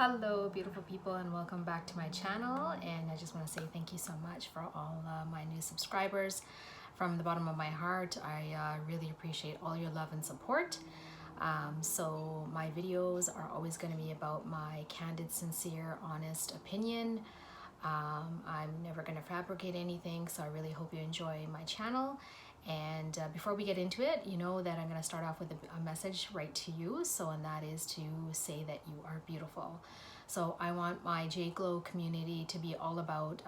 Hello beautiful people, and welcome back to my channel. And I just want to say thank you so much for all my new subscribers. From the bottom of my heart, I really appreciate all your love and support. So my videos are always going to be about my candid, sincere, honest opinion. I'm never going to fabricate anything, so I really hope you enjoy my channel. And before we get into it, you know that I'm going to start off with a message right to you. And that is to say that you are beautiful. So I want my J-Glow community to be all about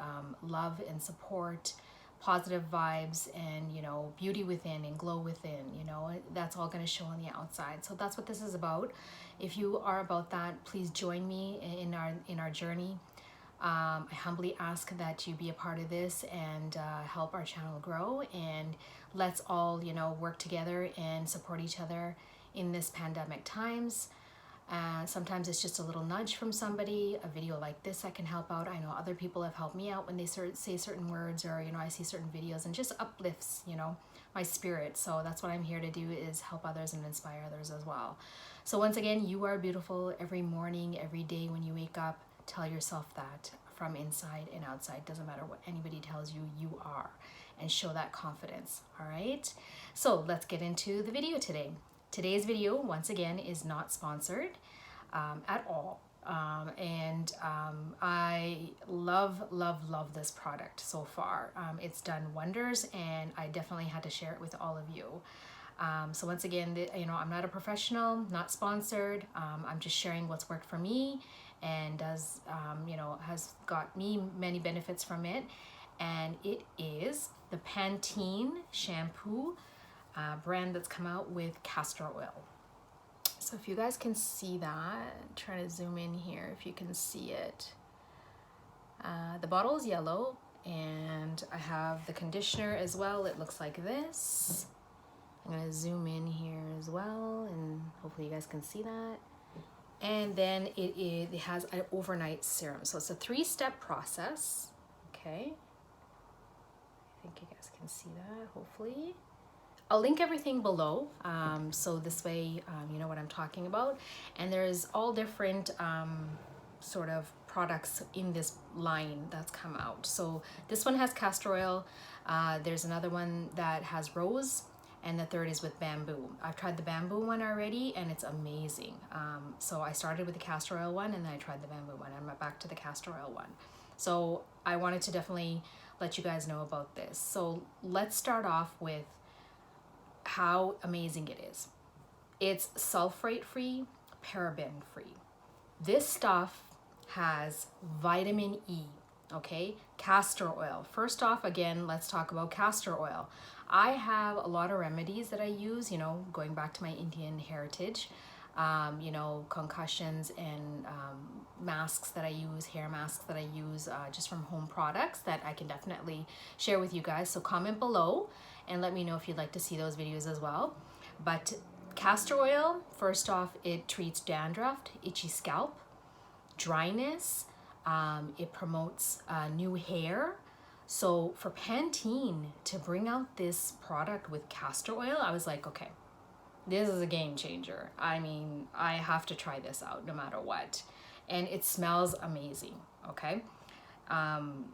love and support, positive vibes, and beauty within and glow within. That's all going to show on the outside. So that's what this is about. If you are about that, please join me in our journey. I humbly ask that you be a part of this and help our channel grow, and let's all work together and support each other in this pandemic times. Sometimes it's just a little nudge from somebody, a video like this that can help out. I know other people have helped me out when they say certain words, or I see certain videos, and just uplifts my spirit. So that's what I'm here to do, is help others and inspire others as well. So once again, you are beautiful. Every morning, every day when you wake up, tell yourself that from inside and outside. Doesn't matter what anybody tells you, you are, and show that confidence. All right, so let's get into the video today. Today's video, once again, is not sponsored at all. I love this product so far. It's done wonders, and I definitely had to share it with all of you. So once again, I'm not a professional, not sponsored. I'm just sharing what's worked for me, and does has got me many benefits from it. And it is the Pantene Shampoo brand that's come out with castor oil. So if you guys can see that, try to zoom in here if you can see it. The bottle is yellow, and I have the conditioner as well. It looks like this. I'm gonna zoom in here as well, and hopefully you guys can see that. And then it has an overnight serum. So it's a 3-step process. Okay. I think you guys can see that, hopefully. I'll link everything below, so this way you know what I'm talking about. And there's all different sort of products in this line that's come out. So this one has castor oil. There's another one that has rose, and the third is with bamboo. I've tried the bamboo one already, and it's amazing. So I started with the castor oil one, and then I tried the bamboo one, and I'm back to the castor oil one. So I wanted to definitely let you guys know about this. So let's start off with how amazing it is. It's sulfate-free, paraben-free. This stuff has vitamin E, okay? Castor oil. First off, again, let's talk about castor oil. I have a lot of remedies that I use, going back to my Indian heritage, concussions and masks that I use, hair masks that I use, just from home products that I can definitely share with you guys. So comment below and let me know if you'd like to see those videos as well. But castor oil, first off, it treats dandruff, itchy scalp, dryness. It promotes new hair. So for Pantene to bring out this product with castor oil, I was like, okay, this is a game changer. I mean, I have to try this out no matter what. And it smells amazing, okay?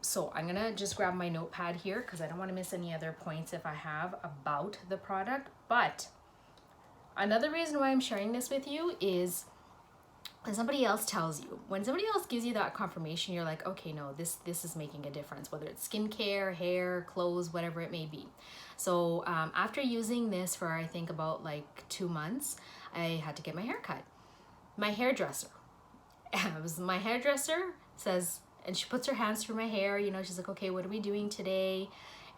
So I'm gonna just grab my notepad here because I don't want to miss any other points if I have about the product. But another reason why I'm sharing this with you is when somebody else tells you, when somebody else gives you that confirmation, you're like, okay, no, this is making a difference, whether it's skincare, hair, clothes, whatever it may be. So after using this for, I think, about like 2 months, I had to get my hair cut. My hairdresser says, and she puts her hands through my hair, she's like, okay, what are we doing today?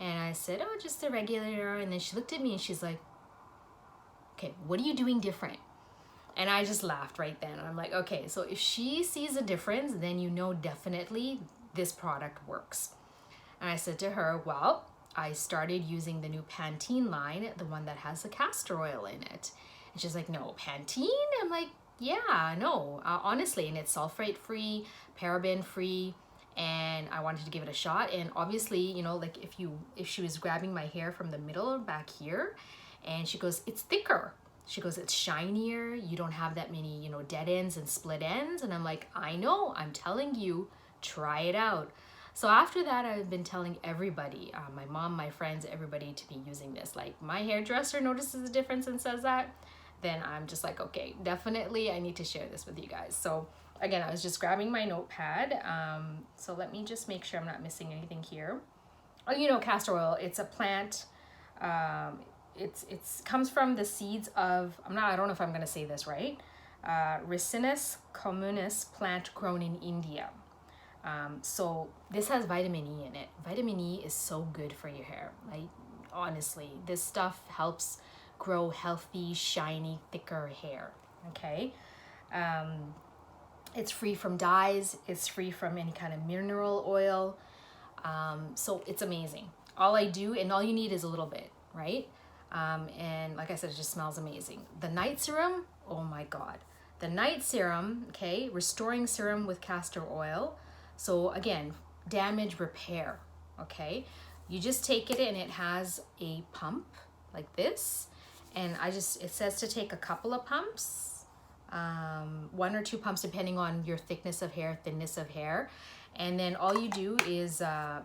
And I said, oh, just the regular. And then she looked at me and she's like, okay, what are you doing different? And I just laughed right then. And I'm like, okay, so if she sees a difference, then definitely this product works. And I said to her, well, I started using the new Pantene line, the one that has the castor oil in it. And she's like, no, Pantene? I'm like, yeah, no, honestly, and it's sulfate-free, paraben-free, and I wanted to give it a shot. And obviously, like if she was grabbing my hair from the middle back here, and she goes, it's thicker. She goes, it's shinier. You don't have that many, you know, dead ends and split ends. And I'm like, I know, I'm telling you, try it out. So after that, I've been telling everybody, my mom, my friends, everybody to be using this. Like my hairdresser notices a difference and says that, then I'm just like, okay, definitely I need to share this with you guys. So again, I was just grabbing my notepad. So let me just make sure I'm not missing anything here. Oh, you know, castor oil, it's a plant. It's comes from the seeds of, I don't know if I'm gonna say this right, Ricinus communis plant grown in India. So this has vitamin E in it. Vitamin E is so good for your hair. Like honestly, this stuff helps grow healthy, shiny, thicker hair. Okay. It's free from dyes. It's free from any kind of mineral oil. So it's amazing. All I do, and all you need is a little bit, right? And like I said, it just smells amazing. The night serum, oh my God. The night serum, okay, restoring serum with castor oil. So again, damage repair, okay? You just take it and it has a pump like this. And it says to take a couple of pumps, 1 or 2 pumps depending on your thickness of hair, thinness of hair. And then all you do is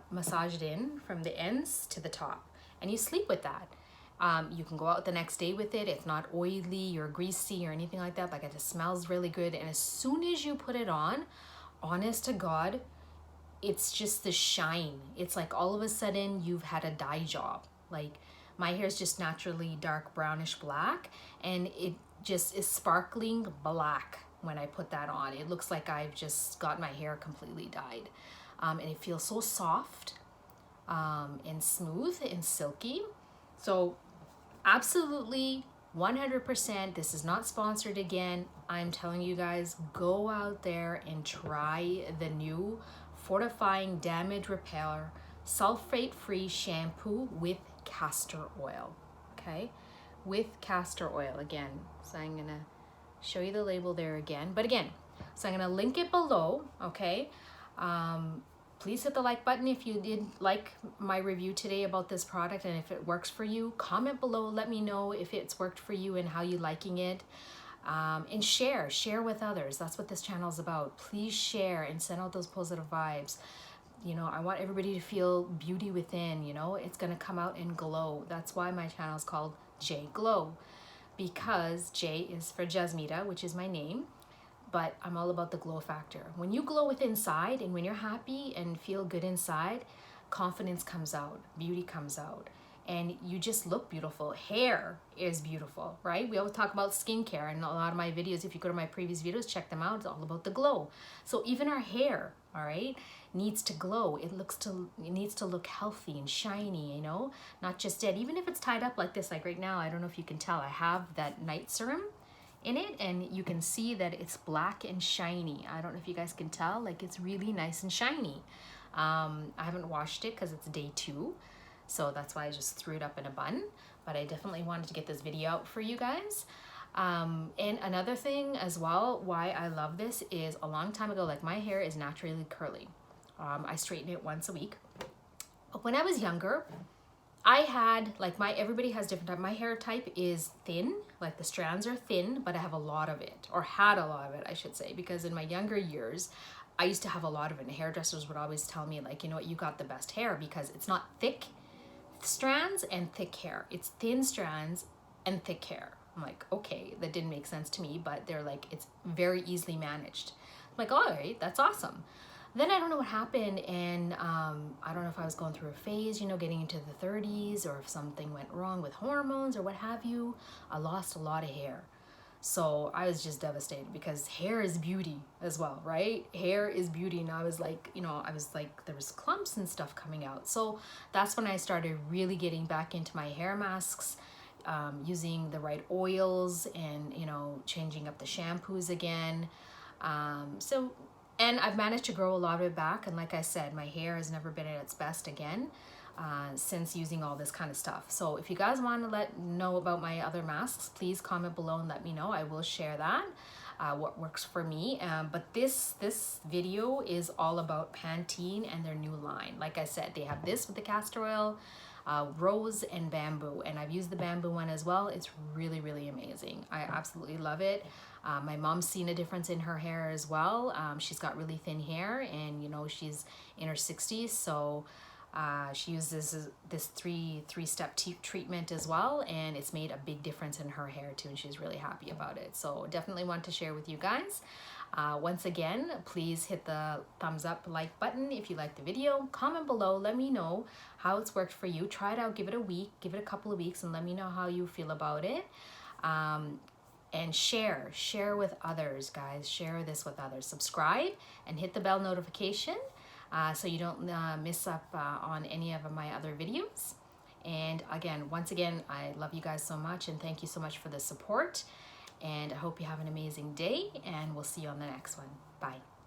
massage it in from the ends to the top. And you sleep with that. You can go out the next day with it. It's not oily or greasy or anything like that. Like it just smells really good. And as soon as you put it on, honest to God, it's just the shine. It's like all of a sudden you've had a dye job. Like my hair is just naturally dark brownish black, and it just is sparkling black when I put that on. It looks like I've just got my hair completely dyed. And it feels so soft and smooth and silky. So absolutely 100%, this is not sponsored again. I'm telling you guys, go out there and try the new Fortifying Damage Repair sulfate-free shampoo with castor oil, okay? With castor oil again. So I'm gonna show you the label there again. But again, so I'm gonna link it below, okay? Please hit the like button if you did like my review today about this product, and if it works for you, comment below, let me know if it's worked for you and how you liking it. And share with others. That's what this channel is about. Please share and send out those positive vibes. You know, I want everybody to feel beauty within, you know, it's gonna come out and glow. That's why my channel is called J Glow, because J is for Jasmita, which is my name, but I'm all about the glow factor. When you glow with inside, and when you're happy and feel good inside, confidence comes out, beauty comes out, and you just look beautiful. Hair is beautiful, right? We always talk about skincare, and a lot of my videos, if you go to my previous videos, check them out, it's all about the glow. So even our hair, all right, needs to glow. It needs to look healthy and shiny, you know, not just dead. Even if it's tied up like this, like right now, I don't know if you can tell, I have that night serum in it, and you can see that it's black and shiny. I don't know if you guys can tell, like it's really nice and shiny. I haven't washed it because it's day 2, so that's why I just threw it up in a bun, but I definitely wanted to get this video out for you guys. And another thing as well, why I love this is a long time ago, like my hair is naturally curly. I straighten it once a week. But when I was younger, I had, like everybody has different type. My hair type is thin, like the strands are thin, but I have a lot of it, or had a lot of it, I should say, because in my younger years, I used to have a lot of it. And hairdressers would always tell me, like, you know what, you got the best hair because it's not thick strands and thick hair. It's thin strands and thick hair. I'm like, okay, that didn't make sense to me, but they're like, it's very easily managed. I'm like, all right, that's awesome. Then I don't know what happened, and I don't know if I was going through a phase, you know, getting into the 30s, or if something went wrong with hormones or what have you. I lost a lot of hair. So I was just devastated, because hair is beauty as well, right? Hair is beauty. And I was like, you know, there was clumps and stuff coming out. So that's when I started really getting back into my hair masks, using the right oils, and, you know, changing up the shampoos again. And I've managed to grow a lot of it back. And like I said, my hair has never been at its best again since using all this kind of stuff. So if you guys want to know about my other masks, please comment below and let me know. I will share that, what works for me. But this video is all about Pantene and their new line. Like I said, they have this with the castor oil. rose and bamboo, and I've used the bamboo one as well. It's really, really amazing. I absolutely love it. My mom's seen a difference in her hair as well. She's got really thin hair, and you know, she's in her 60s, so she uses this three-step treatment as well, and it's made a big difference in her hair too, and she's really happy about it. So definitely want to share with you guys. Once again, please hit the thumbs up, like button if you like the video. Comment below, let me know how it's worked for you. Try it out, give it a week, give it a couple of weeks, and let me know how you feel about it. And share with others, guys. Share this with others. Subscribe and hit the bell notification so you don't miss up on any of my other videos. And again, once again, I love you guys so much, and thank you so much for the support. And I hope you have an amazing day, and we'll see you on the next one. Bye.